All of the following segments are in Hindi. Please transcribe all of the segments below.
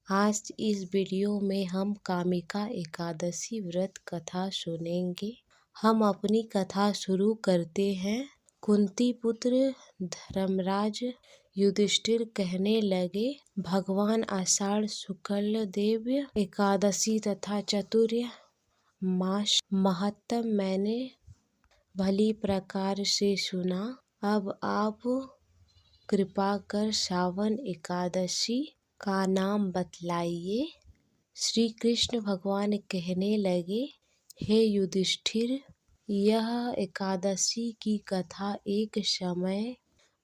आज इस वीडियो में हम कामिका एकादशी व्रत कथा सुनेंगे। हम अपनी कथा शुरू करते हैं। कुंती पुत्र धर्मराज युधिष्ठिर कहने लगे, भगवान आषाढ़ शुक्ल देव एकादशी तथा चतुर्थ मास महत्व मैंने भली प्रकार से सुना। अब आप कृपा कर श्रावण एकादशी का नाम बतलाइए। श्री कृष्ण भगवान कहने लगे, हे युधिष्ठिर, यह एकादशी की कथा एक समय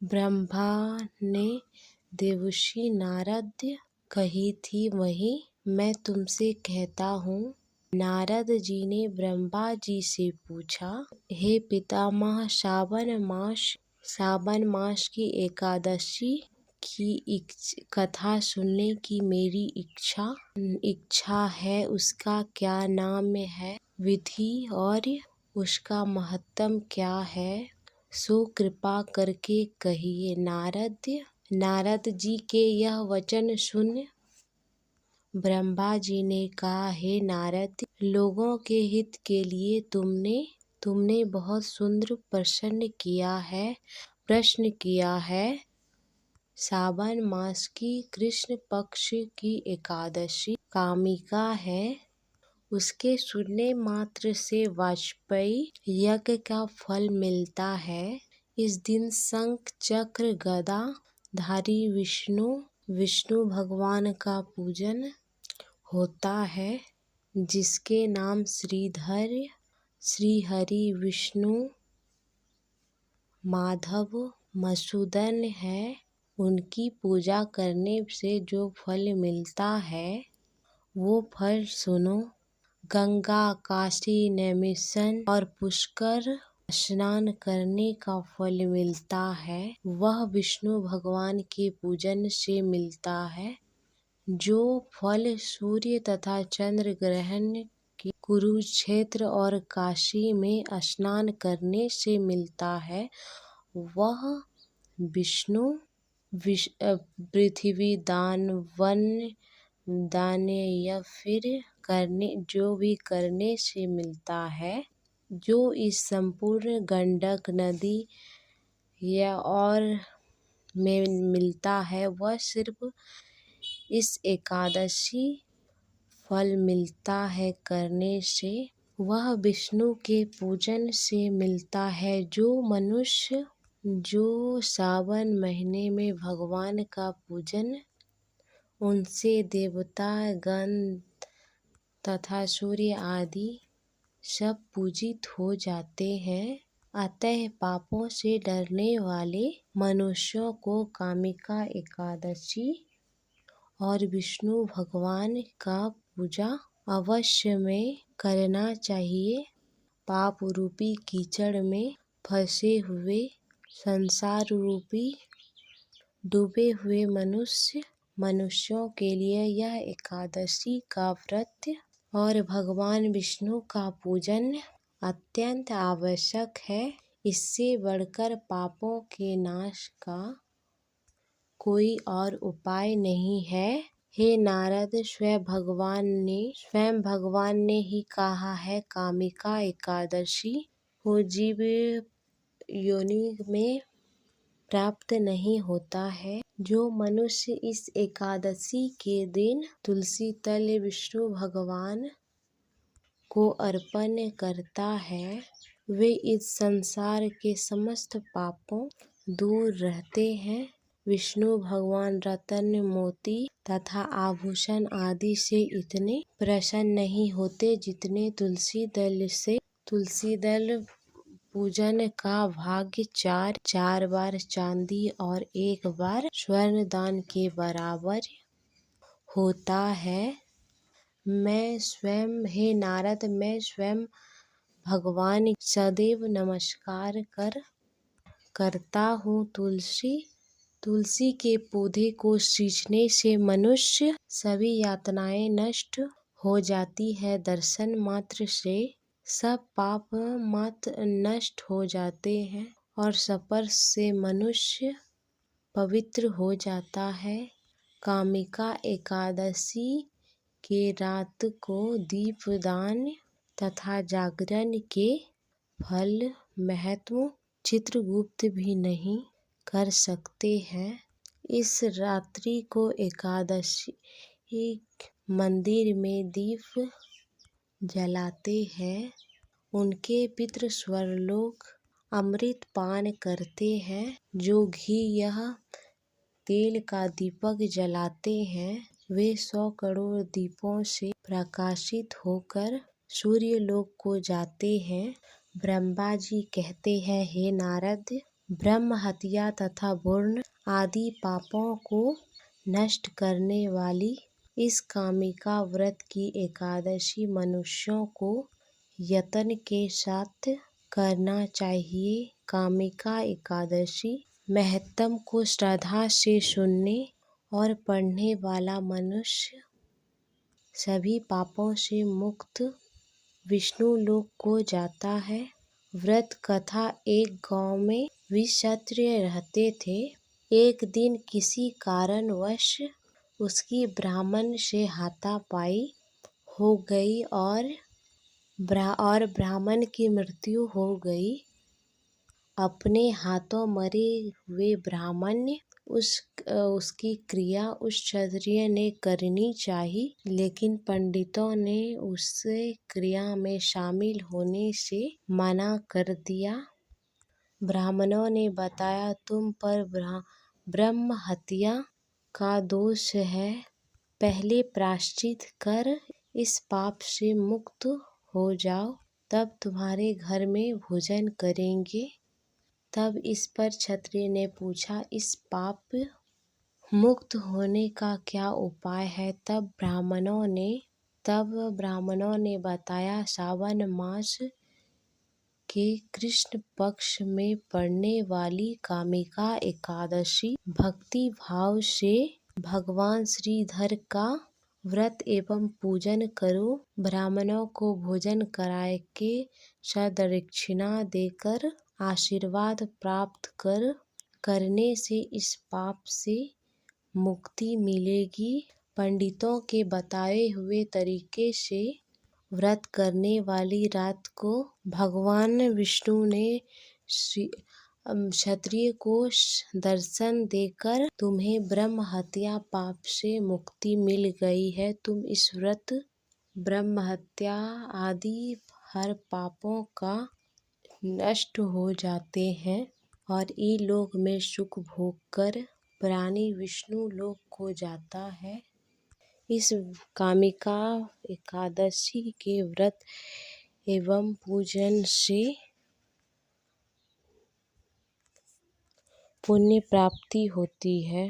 ब्रह्मा ने देवर्षि नारद कही थी, वही मैं तुमसे कहता हूँ। नारद जी ने ब्रह्मा जी से पूछा, हे पितामह, श्रावण मास की एकादशी की कथा सुनने की मेरी इच्छा है। उसका क्या नाम है, विधि और उसका महत्व क्या है, सो कृपा करके कहिए। नारद जी के यह वचन सुन ब्रह्मा जी ने कहा, हे नारद, लोगों के हित के लिए तुमने बहुत सुंदर प्रश्न किया है। श्रावण मास की कृष्ण पक्ष की एकादशी कामिका है। उसके सुनने मात्र से वाजपेयी यज्ञ का फल मिलता है। इस दिन शंख चक्र गदा धारी विष्णु भगवान का पूजन होता है, जिसके नाम श्री हरि, विष्णु, माधव, मधुसूदन है। उनकी पूजा करने से जो फल मिलता है वो फल सुनो। गंगा, काशी, नैमिषारण्य और पुष्कर स्नान करने का फल मिलता है, वह विष्णु भगवान के पूजन से मिलता है। जो फल सूर्य तथा चंद्र ग्रहण के कुरुक्षेत्र और काशी में स्नान करने से मिलता है, वह विष्णु पृथ्वी दान, वन दान या फिर करने से मिलता है। जो इस संपूर्ण गंडक नदी या और में मिलता है, वह सिर्फ इस एकादशी फल मिलता है करने से। वह विष्णु के पूजन से मिलता है। जो मनुष्य श्रावण महीने में भगवान का पूजन, उनसे देवता गण तथा सूर्य आदि सब पूजित हो जाते हैं। अतः पापों से डरने वाले मनुष्यों को कामिका एकादशी और विष्णु भगवान का पूजा अवश्य में करना चाहिए। पाप रूपी कीचड़ में फंसे हुए, संसार रूपी डूबे हुए मनुष्यों के लिए यह एकादशी का व्रत और भगवान विष्णु का पूजन अत्यंत आवश्यक है। इससे बढ़कर पापों के नाश का कोई और उपाय नहीं है। हे नारद, स्वयं भगवान ने ही कहा है, कामिका एकादशी को जीव योनि में प्राप्त नहीं होता है। जो मनुष्य इस एकादशी के दिन तुलसी तल विष्णु भगवान को अर्पण करता है, वे इस संसार के समस्त पापों दूर रहते हैं। विष्णु भगवान रत्न, मोती तथा आभूषण आदि से इतने प्रसन्न नहीं होते जितने तुलसी दल से। तुलसी दल पूजन का भाग्य चार बार चांदी और एक बार स्वर्ण दान के बराबर होता है। हे नारद, मैं स्वयं भगवान सदैव नमस्कार करता हूँ। तुलसी के पौधे को सींचने से मनुष्य सभी यातनाएं नष्ट हो जाती है। दर्शन मात्र से सब पाप नष्ट हो जाते हैं और स्पर्श से मनुष्य पवित्र हो जाता है। कामिका एकादशी के रात को दीपदान तथा जागरण के फल महत्व चित्रगुप्त भी नहीं कर सकते हैं। इस रात्रि को एकादशी मंदिर में दीप जलाते हैं। उनके पितृ स्वर्गलोक अमृत पान करते हैं। जो घी या तेल का दीपक जलाते हैं वे 100 करोड़ दीपों से प्रकाशित होकर सूर्यलोक को जाते हैं। ब्रह्मा जी कहते हैं, हे नारद, ब्रह्म हत्या तथा वरुण आदि पापों को नष्ट करने वाली इस कामिका व्रत की एकादशी मनुष्यों को यत्न के साथ करना चाहिए। कामिका एकादशी महत्म को श्रद्धा से सुनने और पढ़ने वाला मनुष्य सभी पापों से मुक्त विष्णु लोक को जाता है। व्रत कथा। एक गांव में 20 क्षत्रिय रहते थे। एक दिन किसी कारणवश उसकी ब्राह्मण से हाथापाई हो गई और ब्राह्मण की मृत्यु हो गई। अपने हाथों मरे हुए ब्राह्मण उसकी क्रिया उस क्षत्रिय ने करनी चाहिए, लेकिन पंडितों ने उसे क्रिया में शामिल होने से मना कर दिया। ब्राह्मणों ने बताया, तुम पर ब्रह्म हत्या का दोष है। पहले प्रायश्चित कर इस पाप से मुक्त हो जाओ, तब तुम्हारे घर में भोजन करेंगे। तब इस पर क्षत्रिय ने पूछा, इस पाप मुक्त होने का क्या उपाय है? तब ब्राह्मणों ने बताया, सावन मास के कृष्ण पक्ष में पड़ने वाली कामिका एकादशी भक्ति भाव से भगवान श्रीधर का व्रत एवं पूजन करो। ब्राह्मणों को भोजन कराए के सदक्षिणा देकर आशीर्वाद प्राप्त करने से इस पाप से मुक्ति मिलेगी। पंडितों के बताए हुए तरीके से व्रत करने वाली रात को भगवान विष्णु ने क्षत्रिय को दर्शन देकर तुम्हें ब्रह्म हत्या पाप से मुक्ति मिल गई है। तुम इस व्रत ब्रह्म हत्या आदि हर पापों का नष्ट हो जाते हैं और इलोक में सुख भोग कर प्राणी विष्णु लोक को जाता है। इस कामिका एकादशी के व्रत एवं पूजन से पुण्य प्राप्ति होती है।